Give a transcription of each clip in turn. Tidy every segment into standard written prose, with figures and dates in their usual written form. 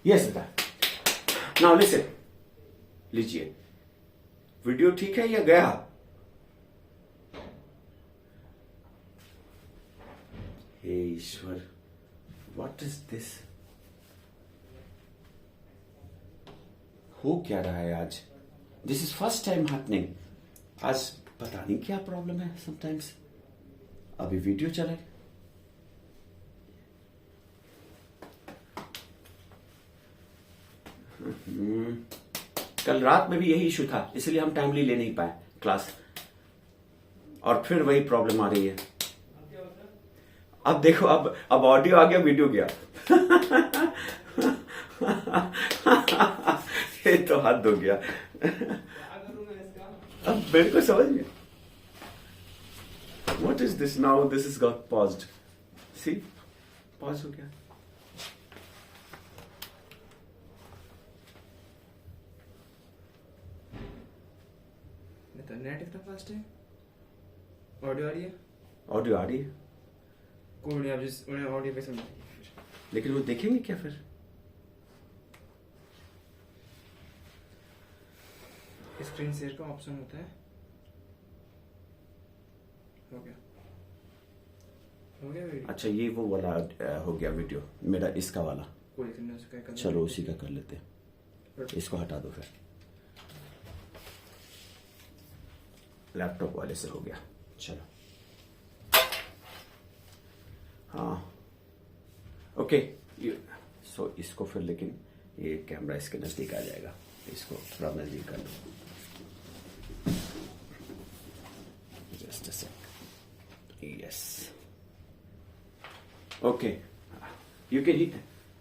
Yes बेटा, now listen, लीजिए। Video ठीक है या गया? हे ईश्वर, व्हाट इज दिस? हो क्या रहा है आज? This is first time happening. आज पता नहीं क्या प्रॉब्लम है समटाइम्स। अभी वीडियो चला है। कल रात में भी यही इशू था, इसलिए हम टाइमली ले नहीं पाए क्लास, और फिर वही प्रॉब्लम आ रही है। अब देखो, अब ऑडियो आ गया, वीडियो गया। ये तो हद हो गया। अब मेरे को समझ गया। What is this now? This has got paused. See? Pause हो गया। तो नेट इतना फास्ट है। ऑडियो आ रही है? ऑडियो आ रही है, कोई नहीं, आप जिस उन्हें ऑडियो पे समझाइए फिर। लेकिन वो देखेंगे क्या फिर? स्क्रीन शेयर का ऑप्शन होता है। हो गया, हो गया वीडियो। अच्छा, ये वो वाला हो गया वीडियो मेरा, इसका वाला। कोई नहीं, उसका कर चलो उसी का कर लेते हैं। इसको हटा दो फिर। लैपटॉप वाले से हो गया। चलो, हाँ, ओके। सो इसको फिर, लेकिन ये कैमरा इसके नजदीक आ जाएगा, इसको थोड़ा नजदीक कर लो। Just a sec. Yes, okay, you can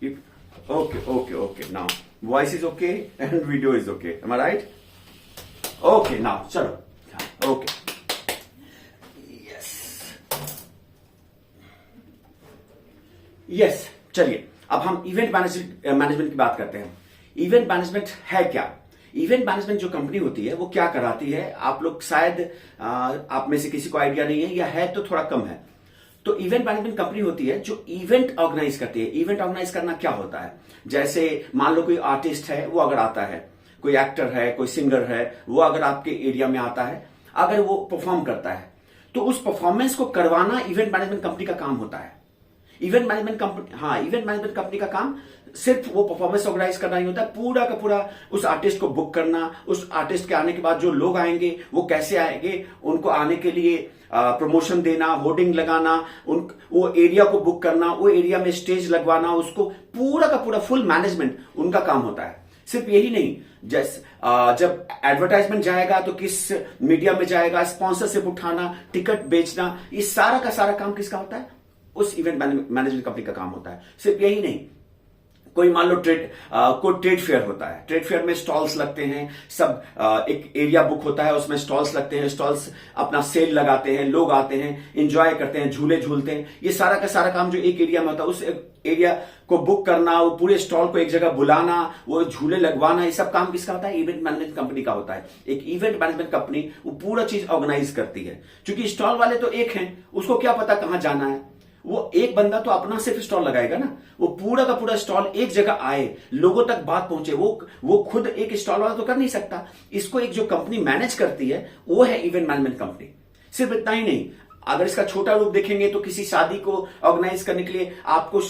you okay, now voice is okay and video is okay, am I right? Okay, now chalo, okay, yes, चलिए अब हम इवेंट मैनेजमेंट की बात करते हैं। इवेंट मैनेजमेंट है क्या? इवेंट मैनेजमेंट जो कंपनी होती है वो क्या कराती है, आप लोग शायद आप में से किसी को आइडिया नहीं है, या है तो थोड़ा कम है। तो इवेंट मैनेजमेंट कंपनी होती है जो इवेंट ऑर्गेनाइज करती है। इवेंट ऑर्गेनाइज करना क्या होता है? जैसे मान लो कोई आर्टिस्ट है, वो अगर आता है, कोई एक्टर है, कोई सिंगर है, वो अगर आपके एरिया में आता है, अगर वो परफॉर्म करता है, तो उस परफॉर्मेंस को करवाना इवेंट मैनेजमेंट कंपनी का काम होता है। इवेंट मैनेजमेंट कंपनी का काम सिर्फ वो परफॉर्मेंस ऑर्गेनाइज करना ही होता है। पूरा का पूरा उस आर्टिस्ट को बुक करना, उस आर्टिस्ट के आने के बाद जो लोग आएंगे वो कैसे आएंगे, उनको आने के लिए प्रमोशन देना, होर्डिंग लगाना, वो एरिया को बुक करना, वो एरिया में स्टेज लगवाना, उसको पूरा का पूरा फुल मैनेजमेंट उनका काम होता है। सिर्फ यही नहीं, जैसे जब एडवर्टाइजमेंट जाएगा तो किस मीडिया में जाएगा, स्पॉन्सरशिप उठाना, टिकट बेचना, ये सारा का सारा काम किसका होता है? उस इवेंट मैनेजमेंट कंपनी का काम होता है। सिर्फ यही नहीं, कोई मान लो कोई ट्रेड फेयर होता है, ट्रेड फेयर में स्टॉल्स लगते हैं, सब एक एरिया बुक होता है, उसमें स्टॉल्स लगते हैं, स्टॉल्स अपना सेल लगाते हैं, लोग आते हैं, एंजॉय करते हैं, झूले झूलते हैं। ये सारा का सारा काम जो एक एरिया में होता है, उस एरिया को बुक करना, वो पूरे स्टॉल को एक जगह बुलाना, वो झूले लगवाना, ये सब काम किसका होता है? इवेंट मैनेजमेंट कंपनी का होता है। एक इवेंट मैनेजमेंट कंपनी वो पूरा चीज ऑर्गेनाइज करती है। क्योंकि स्टॉल वाले तो एक हैं, उसको क्या पता कहां जाना है, वो एक बंदा तो अपना सिर्फ स्टॉल लगाएगा ना, वो पूरा का पूरा स्टॉल एक जगह आए, लोगों तक बात पहुंचे, वो खुद एक स्टॉल वाला तो कर नहीं सकता। इसको एक जो कंपनी मैनेज करती है वो है इवेंट मैनेजमेंट कंपनी। सिर्फ इतना ही नहीं, अगर इसका छोटा रूप देखेंगे तो किसी शादी को ऑर्गेनाइज करने के लिए आपको,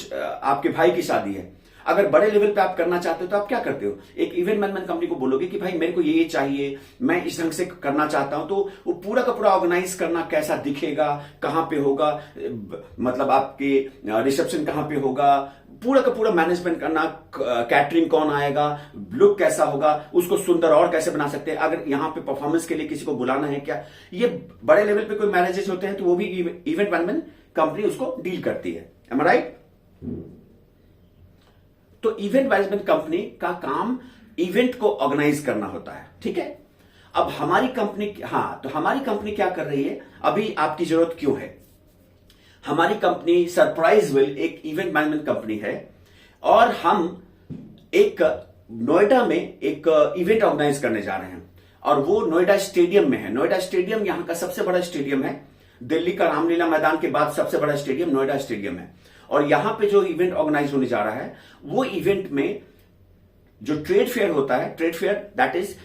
आपके भाई की शादी है, अगर बड़े लेवल पे आप करना चाहते हो तो आप क्या करते हो? एक इवेंट मैनेजमेंट कंपनी को बोलोगे कि भाई मेरे को ये चाहिए, मैं इस ढंग से करना चाहता हूं, तो वो पूरा का पूरा ऑर्गेनाइज करना, कैसा दिखेगा, कहां पे होगा, मतलब आपके रिसेप्शन कहां पे होगा, पूरा का पूरा मैनेजमेंट करना, कैटरिंग कौन आएगा, लुक कैसा होगा, उसको सुंदर और कैसे बना सकते हैं, अगर यहां पे परफॉर्मेंस के लिए किसी को बुलाना है क्या, ये बड़े लेवल पे कोई मैनेजर्स होते हैं तो वो भी इवेंट मैनेजमेंट कंपनी उसको डील करती है। M I right? तो इवेंट मैनेजमेंट कंपनी का काम इवेंट को ऑर्गेनाइज करना होता है, ठीक है। अब हमारी कंपनी, तो हमारी कंपनी क्या कर रही है, अभी आपकी जरूरत क्यों है? हमारी कंपनी सरप्राइजविल एक इवेंट मैनेजमेंट कंपनी है, और हम एक नोएडा में एक इवेंट ऑर्गेनाइज करने जा रहे हैं, और वो नोएडा स्टेडियम में है। नोएडा स्टेडियम यहां का सबसे बड़ा स्टेडियम है, दिल्ली का रामलीला मैदान के बाद सबसे बड़ा स्टेडियम नोएडा स्टेडियम है। और यहां पे जो इवेंट ऑर्गेनाइज होने जा रहा है, वो इवेंट में जो ट्रेड फेयर होता है, ट्रेड फेयर दैट इज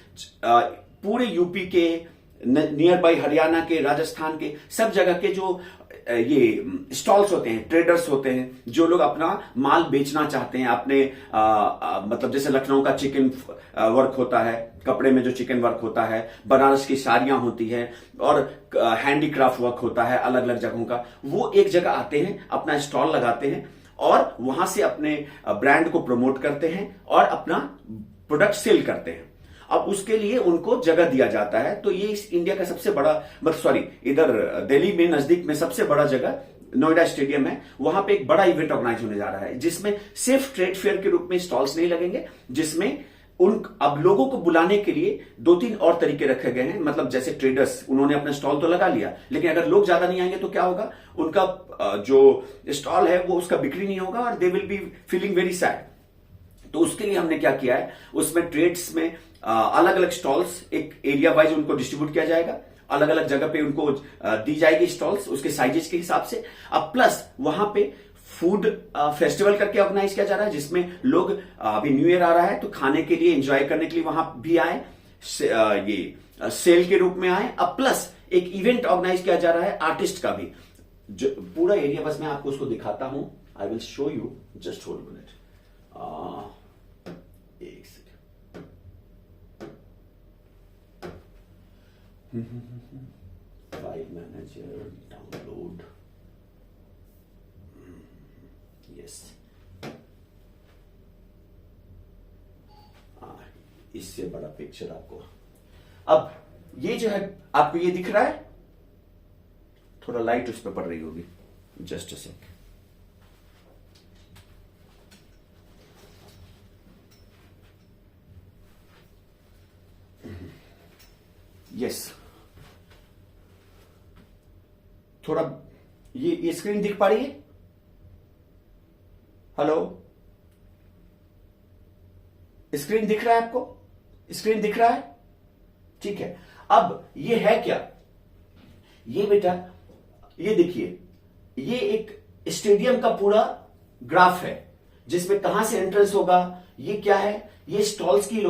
पूरे यूपी के, नियर बाई हरियाणा के, राजस्थान के, सब जगह के जो ये स्टॉल्स होते हैं, ट्रेडर्स होते हैं, जो लोग अपना माल बेचना चाहते हैं अपने मतलब जैसे लखनऊ का चिकन वर्क होता है, कपड़े में जो चिकन वर्क होता है, बनारस की साड़ियां होती है, और हैंडीक्राफ्ट वर्क होता है अलग अलग जगहों का, वो एक जगह आते हैं, अपना स्टॉल लगाते हैं और वहां से अपने ब्रांड को प्रमोट करते हैं और अपना प्रोडक्ट सेल करते हैं। अब उसके लिए उनको जगह दिया जाता है। तो ये इस इंडिया का सबसे बड़ा, मतलब सॉरी, इधर दिल्ली में नजदीक में सबसे बड़ा जगह नोएडा स्टेडियम है। वहां पे एक बड़ा इवेंट ऑर्गेनाइज होने जा रहा है, जिसमें सिर्फ ट्रेड फेयर के रूप में स्टॉल्स नहीं लगेंगे, जिसमें अब लोगों को बुलाने के लिए 2-3 और तरीके रखे गए हैं। मतलब जैसे ट्रेडर्स, उन्होंने अपना स्टॉल तो लगा लिया, लेकिन अगर लोग ज्यादा नहीं आएंगे तो क्या होगा, उनका जो स्टॉल है वो उसका बिक्री नहीं होगा और they will be feeling very sad. तो उसके लिए हमने क्या किया है, उसमें ट्रेड्स में अलग अलग स्टॉल्स एक एरिया वाइज उनको डिस्ट्रीब्यूट किया जाएगा, अलग अलग जगह पे उनको दी जाएगी स्टॉल्स उसके साइजेस के हिसाब से। अब प्लस वहां पे फूड फेस्टिवल करके ऑर्गेनाइज किया जा रहा है, जिसमें लोग अभी न्यू ईयर आ रहा है तो खाने के लिए, एंजॉय करने के लिए वहां भी आए, ये सेल के रूप में आए। अब प्लस एक इवेंट ऑर्गेनाइज किया जा रहा है आर्टिस्ट का भी, जो पूरा एरिया, बस मैं आपको उसको दिखाता हूं, I will show you, just hold minute, एक second. File manager, download, yes, इससे बड़ा पिक्चर आपको। अब ये जो है आपको ये दिख रहा है, थोड़ा लाइट उस पर पड़ रही होगी, जस्ट अ सेक। यस, थोड़ा ये स्क्रीन दिख पा रही है? हेलो, स्क्रीन दिख रहा है आपको? स्क्रीन दिख रहा है? ठीक है। अब ये है क्या, ये बेटा, ये देखिए, ये एक स्टेडियम का पूरा ग्राफ है, जिसमें कहां से एंट्रेंस होगा, ये क्या है, ये स्टॉल्स की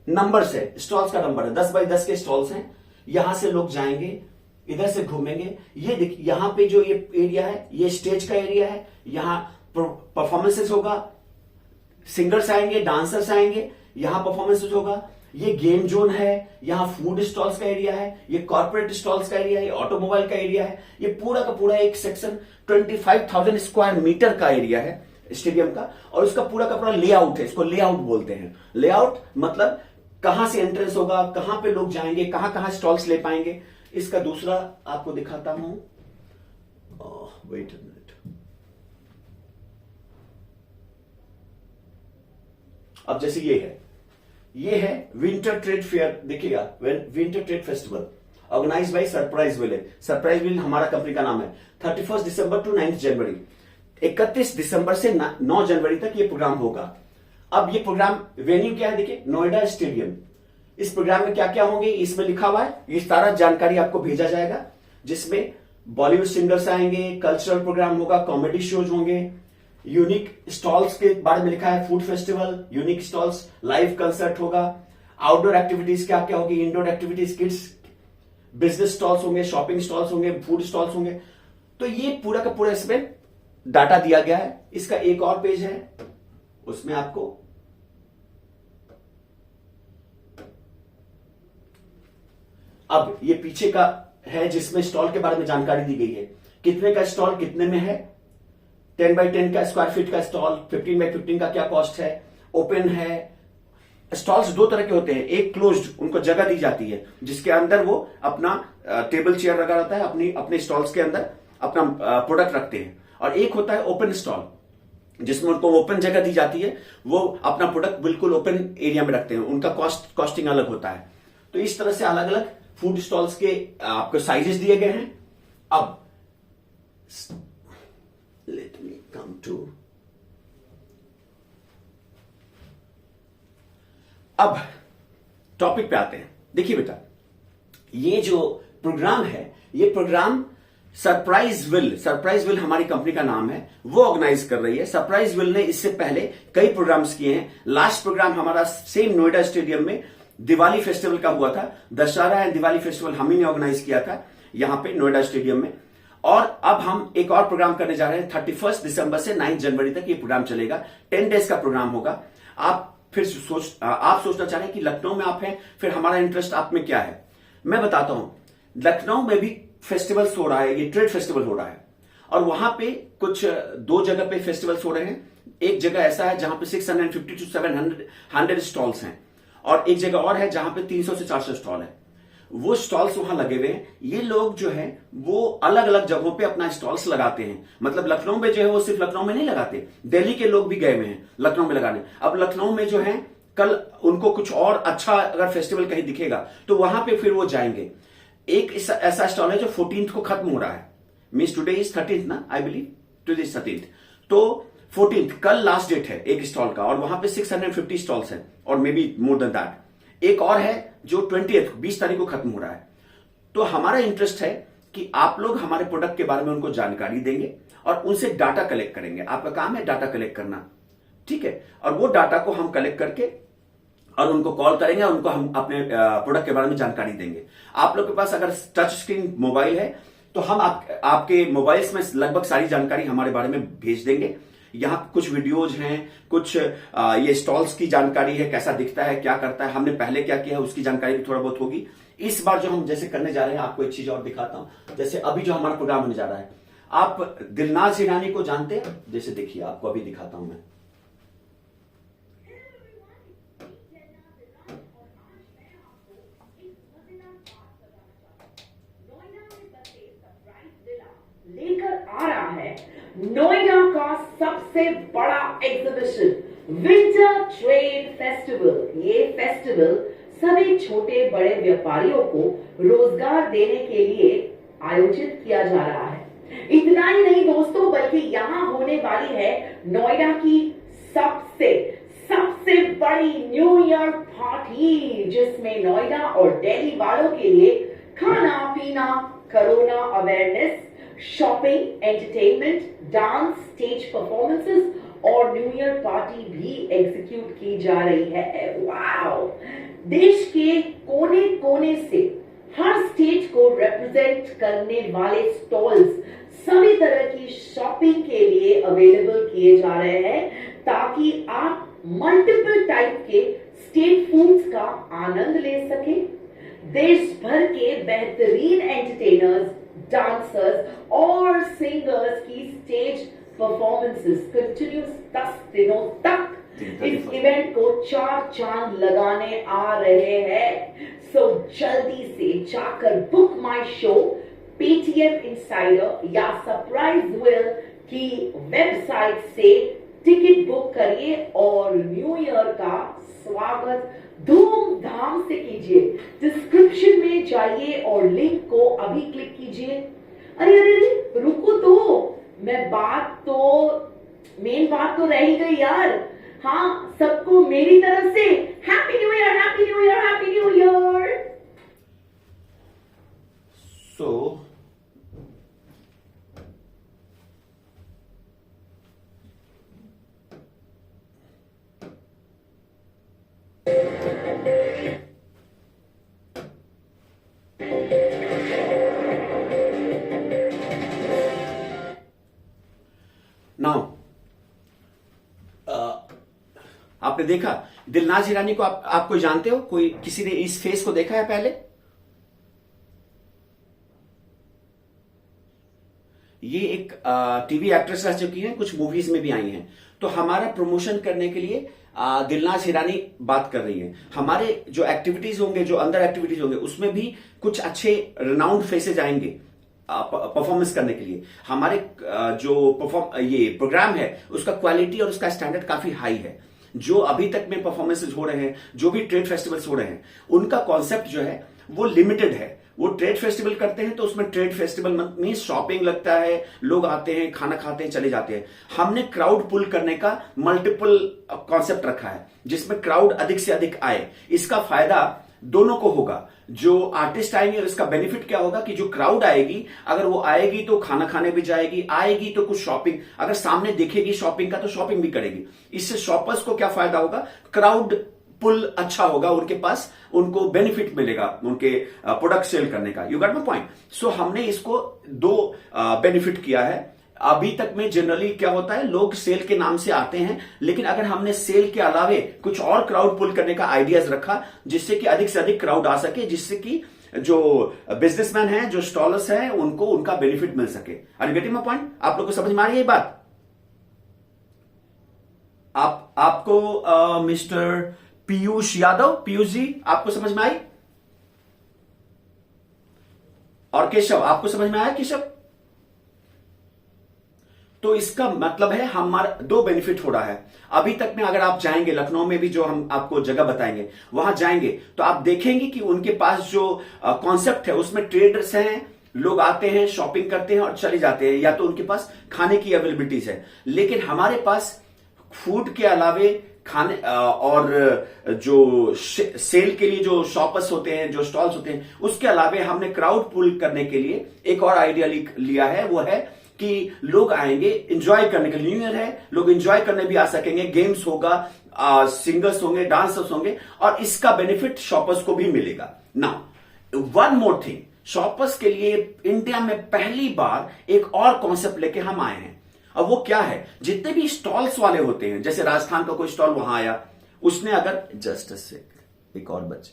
नंबर्स है, स्टॉल्स का नंबर है, 10 बाई 10 के स्टॉल्स हैं। यहां से लोग जाएंगे, इधर से घूमेंगे। ये देखिए, यहां पे जो ये एरिया है, ये स्टेज का एरिया है, यहां परफॉर्मेंसेस होगा, सिंगर्स आएंगे, डांसर्स आएंगे, यहां परफॉर्मेंसेस होगा। ये गेम जोन है, यहां फूड स्टॉल्स का एरिया है, ये कॉर्पोरेट स्टॉल्स का एरिया है, ये ऑटोमोबाइल का एरिया है। ये पूरा का पूरा एक सेक्शन 25,000 स्क्वायर मीटर का एरिया है स्टेडियम का, और उसका पूरा का पूरा लेआउट है, इसको लेआउट बोलते हैं। लेआउट मतलब कहां से एंट्रेंस होगा, कहां पे लोग जाएंगे, कहां कहां स्टॉल्स ले पाएंगे। इसका दूसरा आपको दिखाता हूं, वेट अ मिनट। अब जैसे ये है विंटर ट्रेड फेयर, देखिएगा, winter trade festival organise by surprise will. Surprise will हमारा कंपनी का नाम है। 31 दिसंबर टू 9 जनवरी, 31 दिसंबर से 9 जनवरी तक ये प्रोग्राम होगा। अब ये प्रोग्राम वेन्यू क्या है, देखिए, नोएडा स्टेडियम। इस प्रोग्राम में क्या क्या होंगे, इसमें लिखा हुआ है, ये सारा जानकारी आपको भेजा जाएगा, जिसमें बॉलीवुड सिंगर्स आएंगे, कल्चरल प्रोग्राम होगा, कॉमेडी शोज होंगे, यूनिक स्टॉल्स के बारे में लिखा है, food festival, unique stalls, live concert होगा, आउटडोर एक्टिविटीज क्या क्या होगी, indoor activities, kids, business stalls होंगे, शॉपिंग स्टॉल्स होंगे, फूड स्टॉल्स होंगे। तो ये पूरा का पूरा इसमें डाटा दिया गया है। इसका एक और पेज है, उसमें आपको अब ये पीछे का है, जिसमें स्टॉल के बारे में जानकारी दी गई है, कितने का स्टॉल कितने में है, 10 बाई 10 का स्क्वायर फीट का स्टॉल, 15 बाई 15 का क्या कॉस्ट है, ओपन है। स्टॉल्स दो तरह के होते हैं, एक क्लोज्ड, उनको जगह दी जाती है, जिसके अंदर वो अपना टेबल चेयर लगा रहता है, अपने स्टॉल्स के अंदर अपना प्रोडक्ट रखते हैं। और एक होता है ओपन स्टॉल, जिसमें उनको ओपन जगह दी जाती है, वो अपना प्रोडक्ट बिल्कुल ओपन एरिया में रखते हैं, उनका कॉस्टिंग अलग होता है। तो इस तरह से अलग अलग फूड स्टॉल्स के आपको साइजेस दिए गए हैं। अब लेट मी कम टू, अब टॉपिक पे आते हैं। देखिए बेटा, ये जो प्रोग्राम है, ये प्रोग्राम सरप्राइज विल हमारी कंपनी का नाम है, वो ऑर्गेनाइज कर रही है। सरप्राइज विल ने इससे पहले कई प्रोग्राम्स किए हैं। लास्ट प्रोग्राम हमारा सेम नोएडा स्टेडियम में दिवाली फेस्टिवल का हुआ था। दशहरा एंड दिवाली फेस्टिवल हम ही ने ऑर्गेनाइज किया था यहां पे नोएडा स्टेडियम में। और अब हम एक और प्रोग्राम करने जा रहे हैं 31 दिसंबर से 9 जनवरी तक ये प्रोग्राम चलेगा। 10 डेज का प्रोग्राम होगा। आप सोचना चाह रहे हैं कि लखनऊ में आप हैं, फिर हमारा इंटरेस्ट आप में क्या है। मैं बताता हूं, लखनऊ में भी फेस्टिवल्स हो रहा है, ये ट्रेड फेस्टिवल हो रहा है और वहां पे कुछ 2 जगह पे फेस्टिवल्स हो रहे हैं। एक जगह ऐसा है जहां पे 650 to 700 स्टॉल्स हैं और एक जगह और है जहां पे 300 से 400 स्टॉल है। वो स्टॉल्स वहां लगे हुए हैं। ये लोग जो है वो अलग अलग जगहों पे अपना स्टॉल्स लगाते हैं। मतलब लखनऊ में जो है वो सिर्फ लखनऊ में नहीं लगाते, दिल्ली के लोग भी गए हुए हैं लखनऊ में लगाने। अब लखनऊ में जो है कल उनको कुछ और अच्छा अगर फेस्टिवल कहीं दिखेगा तो वहां पे फिर वो जाएंगे। एक ऐसा स्टॉल है जो 14th को खत्म हो रहा है, मीन्स टुडे इज 13th ना, I believe today is 13th। तो 14th कल लास्ट डेट है एक स्टॉल का और वहां पे 650 स्टॉल्स हैं और may be more than that. एक और है जो 20 तारीख को खत्म हो रहा है। तो हमारा इंटरेस्ट है कि आप लोग हमारे प्रोडक्ट के बारे में उनको जानकारी देंगे और उनसे डाटा कलेक्ट करेंगे। आपका काम है डाटा कलेक्ट करना, ठीक है। और वो डाटा को हम कलेक्ट करके और उनको कॉल करेंगे और उनको हम अपने प्रोडक्ट के बारे में जानकारी देंगे। आप लोग के पास अगर टच स्क्रीन मोबाइल है तो हम आपके मोबाइल्स में लगभग सारी जानकारी हमारे बारे में भेज देंगे। यहां कुछ वीडियोज हैं, कुछ ये स्टॉल्स की जानकारी है, कैसा दिखता है, क्या करता है, हमने पहले क्या किया है उसकी जानकारी भी थोड़ा बहुत होगी। इस बार जो हम जैसे करने जा रहे हैं, आपको एक चीज और दिखाता हूं। जैसे अभी जो हमारा प्रोग्राम होने जा रहा है, आप दिलनाज हिरानी को जानते हैं? जैसे देखिए आपको अभी दिखाता हूं मैं। लेकर आ रहा है नोएडा का सबसे बड़ा एग्जीबिशन विंटर ट्रेड फेस्टिवल। ये फेस्टिवल सभी छोटे बड़े व्यापारियों को रोजगार देने के लिए आयोजित किया जा रहा है। इतना ही नहीं दोस्तों, बल्कि यहाँ होने वाली है नोएडा की सबसे बड़ी न्यू ईयर पार्टी, जिसमें नोएडा और दिल्ली वालों के लिए खाना पीना, corona awareness, shopping, entertainment, dance, stage performances और न्यू ईयर पार्टी भी एग्जीक्यूट की जा रही है। वाओ! देश के कोने कोने से हर स्टेट को रिप्रेजेंट करने वाले स्टॉल्स सभी तरह की शॉपिंग के लिए अवेलेबल किए जा रहे हैं, ताकि आप मल्टीपल टाइप के स्टेट फूड्स का आनंद ले सकें। देश भर के बेहतरीन एंटरटेनर्स, डांसर्स और सिंगर्स की स्टेज परफॉर्मेंसेस कंटिन्यूस 10 दिनों तक इस इवेंट को 4 चांद लगाने आ रहे हैं। सो जल्दी से जाकर बुक माई शो, पेटीएम इनसाइडर या सरप्राइज विल की वेबसाइट से टिकट बुक करिए और न्यू ईयर का स्वागत धूमधाम से कीजिए। डिस्क्रिप्शन में जाइए और लिंक को अभी क्लिक कीजिए। अरे अरे अरे रुको तो, मेन बात तो रह ही गई यार। हाँ, सबको मेरी तरफ से happy new year, happy new year, happy new year. So now आपने देखा दिलनाज हिरानी को, आप कोई जानते हो? कोई किसी ने इस फेस को देखा है पहले? ये एक टीवी एक्ट्रेस रह चुकी हैं, कुछ मूवीज में भी आई हैं। तो हमारा प्रमोशन करने के लिए दिलनाज हिरानी बात कर रही है। हमारे जो एक्टिविटीज होंगे, जो अंदर एक्टिविटीज होंगे, उसमें भी कुछ अच्छे रिनाउंड फेसेज आएंगे परफॉर्मेंस करने के लिए। हमारे जो ये प्रोग्राम है उसका क्वालिटी और उसका स्टैंडर्ड काफी हाई है। जो अभी तक में परफॉर्मेंसेज हो रहे हैं, जो भी ट्रेड फेस्टिवल्स हो रहे हैं, उनका कॉन्सेप्ट जो है वो लिमिटेड है। वो ट्रेड फेस्टिवल करते हैं तो उसमें ट्रेड फेस्टिवल में शॉपिंग लगता है, लोग आते हैं, खाना खाते हैं, चले जाते हैं। हमने क्राउड पुल करने का मल्टीपल कॉन्सेप्ट रखा है, जिसमें क्राउड अधिक से अधिक आए। इसका फायदा दोनों को होगा। जो आर्टिस्ट आएंगे इसका बेनिफिट क्या होगा कि जो क्राउड आएगी, अगर वो आएगी तो खाना खाने भी जाएगी, आएगी तो कुछ शॉपिंग, अगर सामने देखेगी शॉपिंग का तो शॉपिंग भी करेगी। इससे शॉपर्स को क्या फायदा होगा, क्राउड पुल अच्छा होगा उनके पास, उनको बेनिफिट मिलेगा उनके प्रोडक्ट सेल करने का। You got my point. So हमने इसको दो बेनिफिट किया है। अभी तक में जनरली क्या होता है, लोग सेल के नाम से आते हैं, लेकिन अगर हमने सेल के अलावे कुछ और क्राउड पुल करने का आइडियाज रखा जिससे कि अधिक से अधिक क्राउड आ सके, जिससे कि जो बिजनेसमैन हैं, जो स्टॉलर्स हैं, उनको उनका बेनिफिट मिल सके। Are you getting my point? आप लोग को समझ में आ रही है ये बात? आपको मिस्टर पीयूष यादव, पीयूष जी, आपको समझ में आई? और केशव, आपको समझ में आया केशव? तो इसका मतलब है हमारा दो बेनिफिट हो रहा है। अभी तक में अगर आप जाएंगे लखनऊ में भी, जो हम आपको जगह बताएंगे, वहां जाएंगे तो आप देखेंगे कि उनके पास जो कॉन्सेप्ट है उसमें ट्रेडर्स हैं, लोग आते हैं, शॉपिंग करते हैं और चले जाते हैं, या तो उनके पास खाने की अवेलेबिलिटीज है। लेकिन हमारे पास फूड के अलावे खाने और जो सेल के लिए जो शॉपर्स होते हैं, जो स्टॉल्स होते हैं, उसके अलावे हमने क्राउड पुल करने के लिए एक और आइडिया लिया है। वो है कि लोग आएंगे एंजॉय करने के लिए, न्यू ईयर है, लोग एंजॉय करने भी आ सकेंगे, गेम्स होगा, सिंगर्स होंगे, डांसर्स होंगे, और इसका बेनिफिट शॉपर्स को भी मिलेगा। Now one more thing, shoppers के लिए इंडिया में पहली बार एक और कॉन्सेप्ट लेके हम आए हैं। अब वो क्या है, जितने भी स्टॉल्स वाले होते हैं, जैसे राजस्थान का कोई स्टॉल वहां आया, उसने अगर जस्ट अ सेकंड, एक और बच्चे,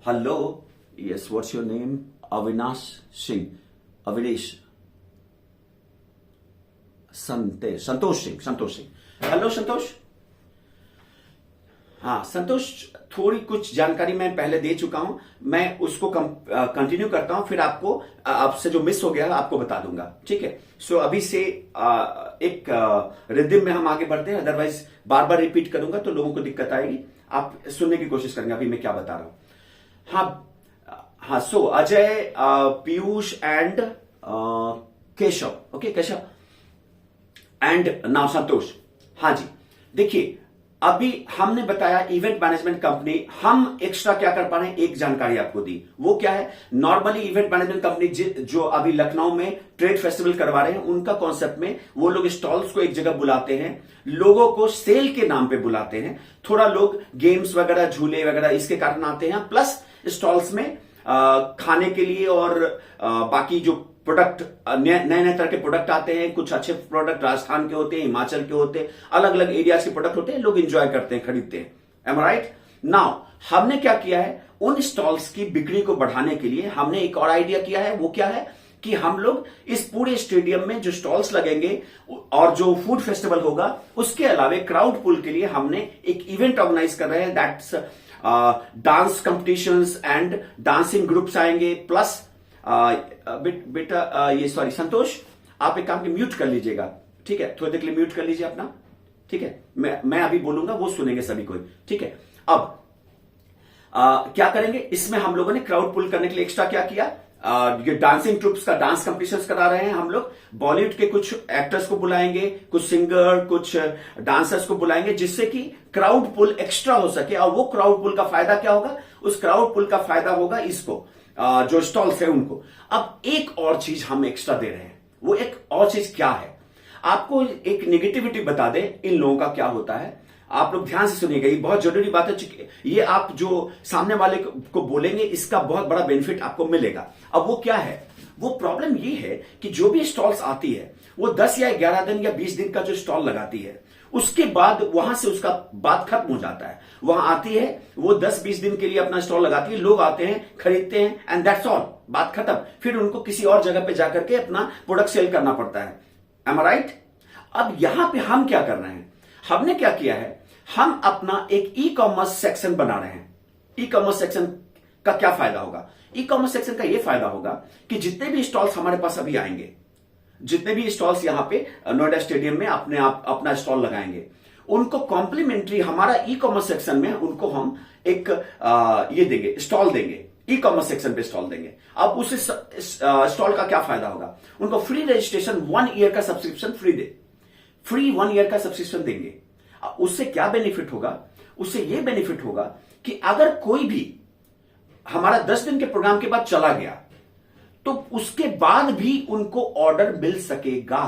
hello, yes, what's your name? Avinash Singh, Avinesh, Santosh Singh. Hello Santosh. हाँ संतोष, थोड़ी कुछ जानकारी मैं पहले दे चुका हूं, मैं उसको कंटिन्यू करता हूं, फिर आपको आपसे जो मिस हो गया आपको बता दूंगा, ठीक है? सो अभी से एक रिदम में हम आगे बढ़ते हैं, अदरवाइज बार बार रिपीट करूंगा तो लोगों को दिक्कत आएगी। आप सुनने की कोशिश करेंगे अभी मैं क्या बता रहा हूं। हाँ, so Ajay, Piyush and Keshav, okay, Keshav and now Santosh. हाँ जी, देखिए अभी हमने बताया इवेंट मैनेजमेंट कंपनी, हम एक्स्ट्रा क्या कर पा रहे हैं, एक जानकारी आपको दी। वो क्या है, नॉर्मली इवेंट मैनेजमेंट कंपनी जो अभी लखनऊ में ट्रेड फेस्टिवल करवा रहे हैं, उनका कॉन्सेप्ट में वो लोग स्टॉल्स को एक जगह बुलाते हैं, लोगों को सेल के नाम पे बुलाते हैं, थोड़ा लोग गेम्स वगैरह, झूले वगैरह इसके कारण आते हैं, प्लस स्टॉल्स में खाने के लिए और बाकी जो प्रोडक्ट, नए नए तरह के प्रोडक्ट आते हैं, कुछ अच्छे प्रोडक्ट राजस्थान के होते हैं, हिमाचल के होते हैं, अलग अलग एरियाज के प्रोडक्ट होते हैं, लोग एंजॉय करते हैं, खरीदते हैं। Am I right? नाउ हमने क्या किया है, उन स्टॉल्स की बिक्री को बढ़ाने के लिए हमने एक और आइडिया किया है। वो क्या है कि हम लोग इस पूरे स्टेडियम में जो स्टॉल्स लगेंगे और जो फूड फेस्टिवल होगा, उसके अलावे क्राउड पुल के लिए हमने एक इवेंट ऑर्गेनाइज कर रहे हैं, that's dance competitions and dancing groups आएंगे, प्लस बेटा ये सॉरी संतोष, आप एक काम की म्यूट कर लीजिएगा, ठीक है? थोड़ी देर के लिए म्यूट कर लीजिए अपना, ठीक है? मैं अभी बोलूंगा, वो सुनेंगे सभी कोई, ठीक है? अब क्या करेंगे, इसमें हम लोगों ने क्राउड पुल करने के लिए एक्स्ट्रा क्या किया, ये डांसिंग ट्रूप्स का डांस कंपटीशंस करा रहे हैं हम लोग, बॉलीवुड के कुछ एक्टर्स को बुलाएंगे, कुछ सिंगर, कुछ डांसर्स को बुलाएंगे, जिससे कि क्राउड पुल एक्स्ट्रा हो सके। और वो क्राउड पुल का फायदा क्या होगा, उस क्राउड पुल का फायदा होगा इसको, जो स्टॉल्स है उनको। अब एक और चीज हम एक्स्ट्रा दे रहे हैं, वो एक और चीज क्या है, आपको एक नेगेटिविटी बता दे इन लोगों का क्या होता है। आप लोग ध्यान से सुनिएगा, ये बहुत जरूरी बात है, ये आप जो सामने वाले को बोलेंगे इसका बहुत बड़ा बेनिफिट आपको मिलेगा। अब वो क्या है, वो प्रॉब्लम ये है कि जो भी स्टॉल्स आती है वो 10 या 11 दिन या 20 दिन का जो स्टॉल लगाती है, उसके बाद वहां से उसका बात खत्म हो जाता है। वहां आती है, वो 10-20 दिन के लिए अपना स्टॉल लगाती है, लोग आते हैं, खरीदते हैं, एंड दैट्स ऑल, बात खत्म। फिर उनको किसी और जगह पे जाकर के अपना प्रोडक्ट सेल करना पड़ता है। M I right? अब यहां पे हम क्या कर रहे हैं, हमने क्या किया है, हम अपना एक ई कॉमर्स सेक्शन बना रहे हैं। ई कॉमर्स सेक्शन का क्या फायदा होगा, ई कॉमर्स सेक्शन का यह फायदा होगा कि जितने भी स्टॉल्स हमारे पास अभी आएंगे, जितने भी स्टॉल्स यहां पे नोएडा स्टेडियम में अपने आप अपना स्टॉल लगाएंगे, उनको कॉम्प्लीमेंट्री हमारा ई कॉमर्स सेक्शन में उनको हम एक ये देंगे, स्टॉल देंगे, ई कॉमर्स सेक्शन पे स्टॉल देंगे। अब उस स्टॉल का क्या फायदा होगा, उनको फ्री रजिस्ट्रेशन, 1 ईयर का सब्सक्रिप्शन फ्री 1 ईयर का सब्सक्रिप्शन देंगे। उससे क्या बेनिफिट होगा, उससे यह बेनिफिट होगा कि अगर कोई भी हमारा 10 दिन के प्रोग्राम के बाद चला गया तो उसके बाद भी उनको ऑर्डर मिल सकेगा।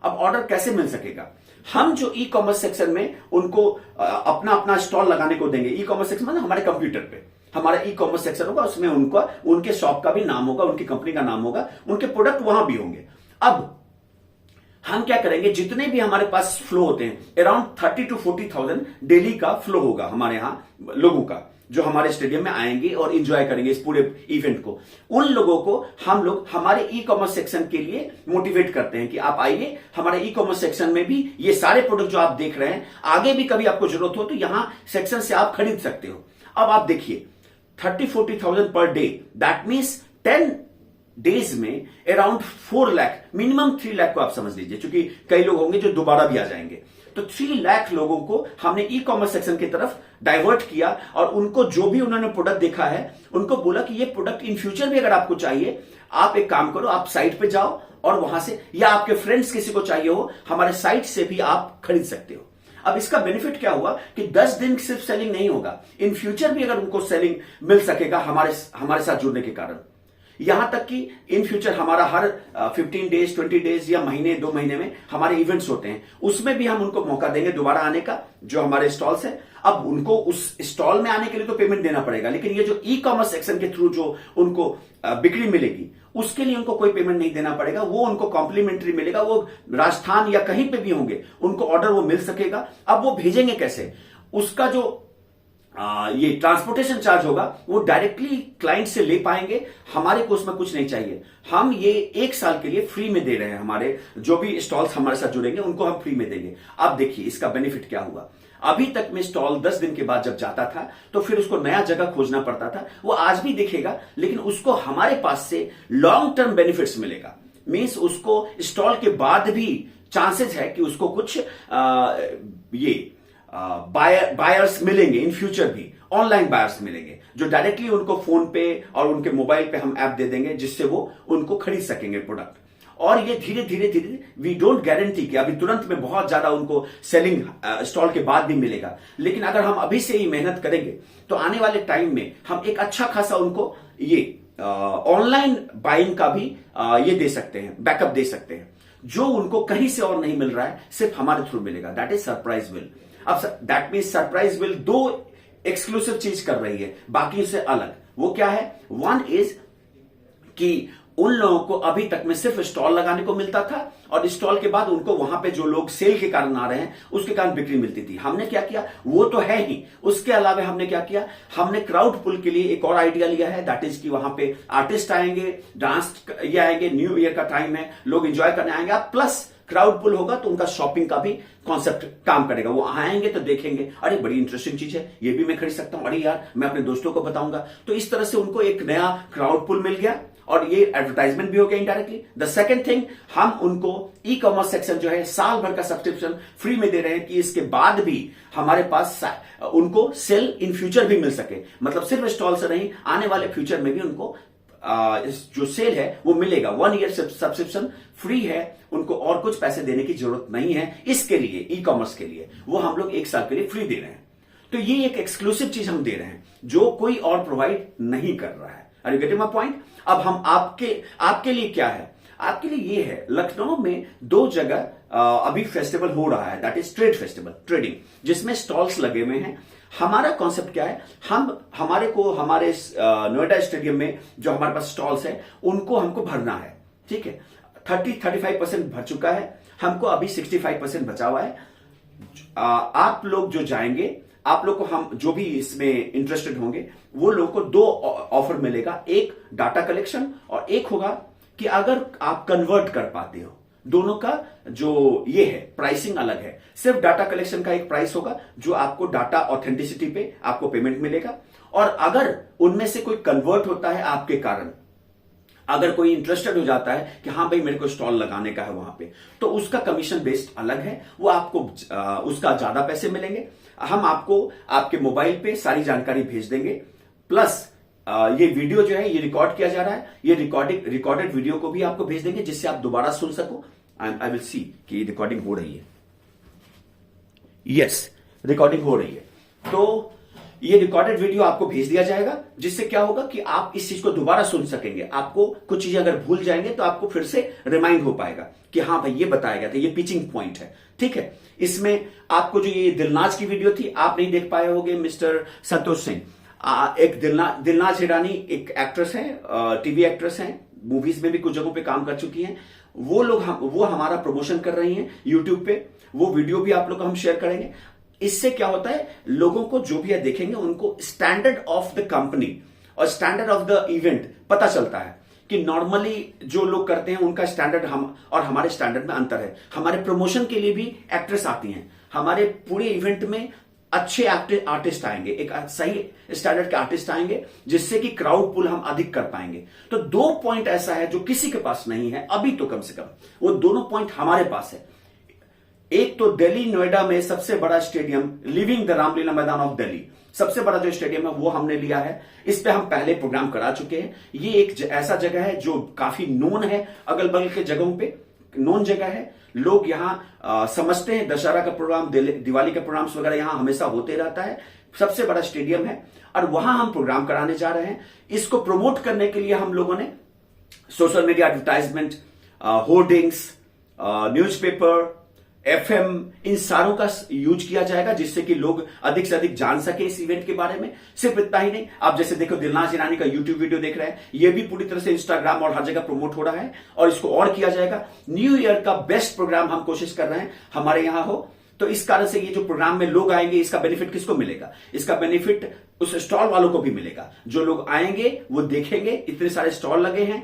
अब ऑर्डर कैसे मिल सकेगा? हम जो ई कॉमर्स सेक्शन में उनको अपना अपना स्टॉल लगाने को देंगे। ई कॉमर्स सेक्शन मतलब हमारे कंप्यूटर पे हमारा ई कॉमर्स सेक्शन होगा, उसमें उनका उनके शॉप का भी नाम होगा, उनकी कंपनी का नाम होगा, उनके प्रोडक्ट वहां भी होंगे। अब हम क्या करेंगे, जितने भी हमारे पास फ्लो होते हैं अराउंड 30 to 40,000 डेली का फ्लो होगा हमारे यहां लोगों का, जो हमारे स्टेडियम में आएंगे और एंजॉय करेंगे इस पूरे इवेंट को। उन लोगों को हम लोग हमारे ई कॉमर्स सेक्शन के लिए मोटिवेट करते हैं कि आप आइए हमारे ई कॉमर्स सेक्शन में भी ये सारे प्रोडक्ट जो आप देख रहे हैं, आगे भी कभी आपको जरूरत हो तो यहां सेक्शन से आप खरीद सकते हो। अब आप देखिए 30-40,000 per day, that means 10 days में अराउंड 4 लाख, मिनिमम 3 लाख को आप समझ लीजिए, क्योंकि कई लोग होंगे जो दोबारा भी आ जाएंगे। तो 3 लाख लोगों को हमने ई कॉमर्स सेक्शन की तरफ डाइवर्ट किया और उनको जो भी उन्होंने प्रोडक्ट देखा है उनको बोला कि ये प्रोडक्ट इन फ्यूचर भी अगर आपको चाहिए, आप एक काम करो, आप साइट पे जाओ और वहां से, या आपके फ्रेंड्स किसी को चाहिए हो, हमारे साइट से भी आप खरीद सकते हो। अब इसका बेनिफिट क्या हुआ कि 10 दिन सिर्फ सेलिंग नहीं होगा, इन फ्यूचर भी अगर उनको सेलिंग मिल सकेगा हमारे साथ जुड़ने के कारण। यहां तक कि इन फ्यूचर हमारा हर 15 डेज 20 डेज या महीने 2 महीने में हमारे इवेंट्स होते हैं, उसमें भी हम उनको मौका देंगे दोबारा आने का, जो हमारे स्टॉल्स है। अब उनको उस स्टॉल में आने के लिए तो पेमेंट देना पड़ेगा, लेकिन ये जो ई कॉमर्स सेक्शन के थ्रू जो उनको बिक्री मिलेगी उसके लिए उनको कोई पेमेंट नहीं देना पड़ेगा, वो उनको कॉम्प्लीमेंट्री मिलेगा। वो राजस्थान या कहीं पे भी होंगे, उनको ऑर्डर वो मिल सकेगा। अब वो भेजेंगे कैसे, उसका जो ये ट्रांसपोर्टेशन चार्ज होगा वो डायरेक्टली क्लाइंट से ले पाएंगे, हमारे को उसमें कुछ नहीं चाहिए। हम ये 1 साल के लिए फ्री में दे रहे हैं, हमारे जो भी स्टॉल्स हमारे साथ जुड़ेंगे उनको हम फ्री में देंगे। अब देखिए इसका बेनिफिट क्या हुआ। अभी तक में स्टॉल 10 दिन के बाद जब जाता था तो फिर उसको नया जगह खोजना पड़ता था, वो आज भी दिखेगा, लेकिन उसको हमारे पास से लॉन्ग टर्म बेनिफिट्स मिलेगा। मींस उसको स्टॉल के बाद भी चांसेस है कि उसको कुछ बायर्स मिलेंगे इन फ्यूचर भी, ऑनलाइन बायर्स मिलेंगे जो डायरेक्टली उनको फोन पे और उनके मोबाइल पे हम ऐप दे देंगे, जिससे वो उनको खरीद सकेंगे प्रोडक्ट। और ये धीरे धीरे वी डोंट गारंटी कि अभी तुरंत में बहुत ज्यादा उनको सेलिंग स्टॉल के बाद भी मिलेगा, लेकिन अगर हम अभी से ही मेहनत करेंगे तो आने वाले टाइम में हम एक अच्छा खासा उनको ये ऑनलाइन बाइंग का भी ये दे सकते हैं, बैकअप दे सकते हैं, जो उनको कहीं से और नहीं मिल रहा है, सिर्फ हमारे थ्रू मिलेगा। That is surprise will. अब that means surprise will 2 exclusive चीज कर रही है बाकी से अलग। वो क्या है? वन इज कि उन लोगों को अभी तक में सिर्फ स्टॉल लगाने को मिलता था और स्टॉल के बाद उनको वहां पे जो लोग सेल के कारण आ रहे हैं उसके कारण बिक्री मिलती थी। हमने क्या किया, वो तो है ही, उसके अलावा हमने क्या किया, हमने क्राउड पुल के लिए एक और आइडिया लिया है। दैट इज कि वहां पे आर्टिस्ट आएंगे, डांस ये आएंगे, न्यू ईयर का टाइम है, लोग एंजॉय करने आएंगे, प्लस क्राउड पुल होगा तो उनका शॉपिंग का भी कॉन्सेप्ट काम करेगा। वो आएंगे तो देखेंगे, अरे बड़ी इंटरेस्टिंग चीज है, ये भी मैं खरीद सकता हूं, अरे यार मैं अपने दोस्तों को बताऊंगा। तो इस तरह से उनको एक नया क्राउड पुल मिल गया और ये एडवर्टाइजमेंट भी हो गया इनडायरेक्टली। द सेकंड थिंग, हम उनको ई कॉमर्स सेक्शन जो है साल भर का सब्सक्रिप्शन फ्री में दे रहे हैं कि इसके बाद भी हमारे पास उनको सेल इन फ्यूचर भी मिल सके। मतलब सिर्फ स्टॉल से नहीं, आने वाले फ्यूचर में भी उनको जो सेल है वो मिलेगा। 1 ईयर सब्सक्रिप्शन फ्री है, उनको और कुछ पैसे देने की जरूरत नहीं है। इसके लिए ई कॉमर्स के लिए वो हम लोग 1 साल के लिए फ्री दे रहे हैं। तो ये एक एक्सक्लूसिव चीज हम दे रहे हैं जो कोई और प्रोवाइड नहीं कर रहा है। Are you getting my point? अब हम आपके लिए क्या है, आपके लिए ये है, लखनऊ में 2 जगह अभी फेस्टिवल हो रहा है, that is trade festival, trading, जिसमें स्टॉल्स लगे हुए हैं। हमारा कॉन्सेप्ट क्या है, हमारे नोएडा स्टेडियम में जो हमारे पास स्टॉल्स है उनको हमको भरना है, ठीक है। 35% भर चुका है, हमको अभी 65% बचा हुआ है। आप लोग जो जाएंगे, आप लोग को हम जो भी इसमें इंटरेस्टेड होंगे वो लोगों को 2 ऑफर मिलेगा, एक डाटा कलेक्शन और एक होगा कि अगर आप कन्वर्ट कर पाते हो। दोनों का जो ये है प्राइसिंग अलग है। सिर्फ डाटा कलेक्शन का एक प्राइस होगा जो आपको डाटा ऑथेंटिसिटी पे आपको पेमेंट मिलेगा, और अगर उनमें से कोई कन्वर्ट होता है आपके कारण, अगर कोई इंटरेस्टेड हो जाता है कि हाँ भाई मेरे को स्टॉल लगाने का है वहां पे, तो उसका कमीशन बेस्ड अलग है, वो आपको उसका ज्यादा पैसे मिलेंगे। हम आपको आपके मोबाइल पे सारी जानकारी भेज देंगे, प्लस ये वीडियो जो है ये रिकॉर्ड किया जा रहा है, ये रिकॉर्डेड वीडियो को भी आपको भेज देंगे जिससे आप दोबारा सुन सको। आई विल सी कि रिकॉर्डिंग हो रही है। यस, रिकॉर्डिंग हो रही है। तो ये रिकॉर्डेड वीडियो आपको भेज दिया जाएगा, जिससे क्या होगा कि आप इस चीज को दोबारा सुन सकेंगे। आपको कुछ चीजें अगर भूल जाएंगे तो आपको फिर से रिमाइंड हो पाएगा कि हाँ भाई ये बताया गया था, ये पिचिंग पॉइंट है। ठीक है, इसमें आपको जो ये दिलनाज की वीडियो थी आप नहीं देख पाए होंगे, मिस्टर संतोष सिंह, एक दिलनाज हिरानी एक एक्ट्रेस है, टीवी एक्ट्रेस हैं, मूवीज में भी कुछ जगहों पे काम कर चुकी हैं। वो हमारा प्रमोशन कर रही हैं यूट्यूब पे। वो वीडियो भी आप लोग को हम शेयर करेंगे। इससे क्या होता है, लोगों को जो भी देखेंगे उनको स्टैंडर्ड ऑफ द कंपनी और स्टैंडर्ड ऑफ द इवेंट पता चलता है कि नॉर्मली जो लोग करते हैं उनका स्टैंडर्ड हम और हमारे स्टैंडर्ड में अंतर है। हमारे प्रमोशन के लिए भी एक्ट्रेस आती हैं, हमारे पूरे इवेंट में अच्छे आर्टिस्ट आएंगे, एक सही स्टैंडर्ड के आर्टिस्ट आएंगे, जिससे कि क्राउड पुल हम अधिक कर पाएंगे। तो 2 पॉइंट ऐसा है जो किसी के पास नहीं है अभी, तो कम से कम वो दोनों पॉइंट हमारे पास है। एक तो दिल्ली नोएडा में सबसे बड़ा स्टेडियम लिविंग द रामलीला मैदान ऑफ दिल्ली, सबसे बड़ा जो स्टेडियम है वो हमने लिया है। इस पे हम पहले प्रोग्राम करा चुके हैं। ये एक ऐसा जगह है जो काफी नोन है, अगल बगल के जगहों पे नोन जगह है। लोग यहाँ समझते हैं दशहरा का प्रोग्राम, दिवाली का प्रोग्राम वगैरह यहाँ हमेशा होते रहता है। सबसे बड़ा स्टेडियम है और वहां हम प्रोग्राम कराने जा रहे हैं। इसको प्रमोट करने के लिए हम लोगों ने social media advertisement, hoardings, newspaper, FM, इन सारों का यूज किया जाएगा, जिससे कि लोग अधिक से अधिक जान सके इस इवेंट के बारे में। सिर्फ इतना ही नहीं, आप जैसे देखो दिलनाज ईरानी का यूट्यूब वीडियो देख रहे हैं, ये भी पूरी तरह से इंस्टाग्राम और हर जगह प्रमोट हो रहा है और इसको और किया जाएगा। न्यू ईयर का बेस्ट प्रोग्राम हम कोशिश कर रहे हैं हमारे यहां हो। तो इस कारण से ये जो प्रोग्राम में लोग आएंगे, इसका बेनिफिट किसको मिलेगा? इसका बेनिफिट उस स्टॉल वालों को भी मिलेगा। जो लोग आएंगे वो देखेंगे, इतने सारे स्टॉल लगे हैं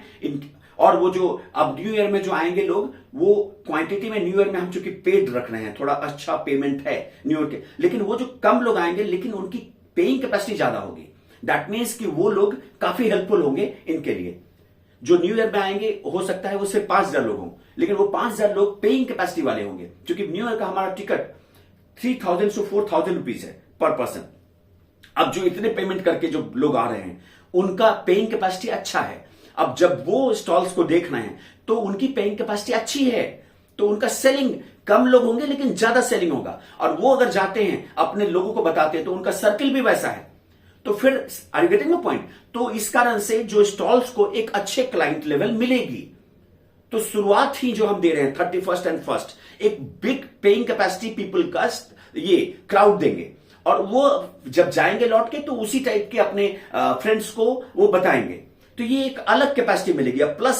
और वो जो अब न्यू ईयर में जो आएंगे लोग, वो क्वांटिटी में न्यू ईयर में हम चूंकि पेड रख रहे हैं, थोड़ा अच्छा पेमेंट है न्यू ईयर के, लेकिन वो जो कम लोग आएंगे लेकिन उनकी पेइंग कैपेसिटी ज्यादा होगी। दैट मीन्स कि वो लोग काफी हेल्पफुल होंगे इनके लिए। जो न्यू ईयर में आएंगे हो सकता है वो सिर्फ 5,000 लोग हों, लेकिन वो 5,000 लोग पेइंग कैपेसिटी वाले होंगे, क्योंकि न्यू ईयर का हमारा टिकट 3,000 से 4,000 रुपीज है पर पर्सन। अब जो इतने पेमेंट करके जो लोग आ रहे हैं उनका पेइंग कैपेसिटी अच्छा है। अब जब वो स्टॉल्स को देख रहे हैं तो उनकी पेइंग कैपेसिटी अच्छी है, तो उनका सेलिंग, कम लोग होंगे लेकिन ज्यादा सेलिंग होगा। और वो अगर जाते हैं अपने लोगों को बताते हैं तो उनका सर्किल भी वैसा है। तो फिर are you getting my point? तो इस कारण से जो स्टॉल्स को एक अच्छे क्लाइंट लेवल मिलेगी। तो शुरुआत ही जो हम दे रहे हैं 31st एंड 1st, एक बिग पेइंग कैपेसिटी पीपल का ये क्राउड देंगे और वो जब जाएंगे लौट के तो उसी टाइप के अपने फ्रेंड्स को वो बताएंगे। तो ये एक अलग कैपेसिटी मिलेगी। अब प्लस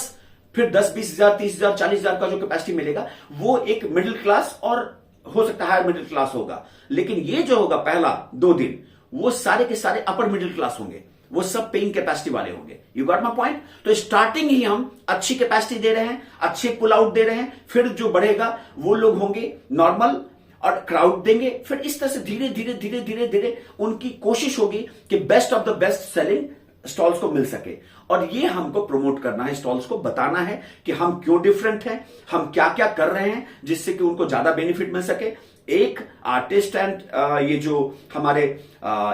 फिर 10, 20,000, 30,000, 40,000 का जो कैपेसिटी मिलेगा वो एक मिडिल क्लास और हो सकता है हायर मिडिल क्लास होगा। लेकिन ये जो होगा पहला 2 दिन, वो सारे के सारे अपर मिडिल क्लास होंगे, वो सब पेइंग कैपेसिटी वाले होंगे। You got my point? तो स्टार्टिंग ही हम अच्छी कैपेसिटी दे रहे हैं, अच्छे पुल आउट दे रहे हैं, फिर जो बढ़ेगा वो लोग होंगे नॉर्मल और क्राउड देंगे। फिर इस तरह से धीरे धीरे धीरे धीरे धीरे उनकी कोशिश होगी कि best of the best selling stalls को मिल सके। और ये हमको प्रमोट करना है, स्टॉल्स को बताना है कि हम क्यों डिफरेंट हैं, हम क्या क्या कर रहे हैं जिससे कि उनको ज्यादा बेनिफिट मिल सके। एक आर्टिस्ट एंड ये जो हमारे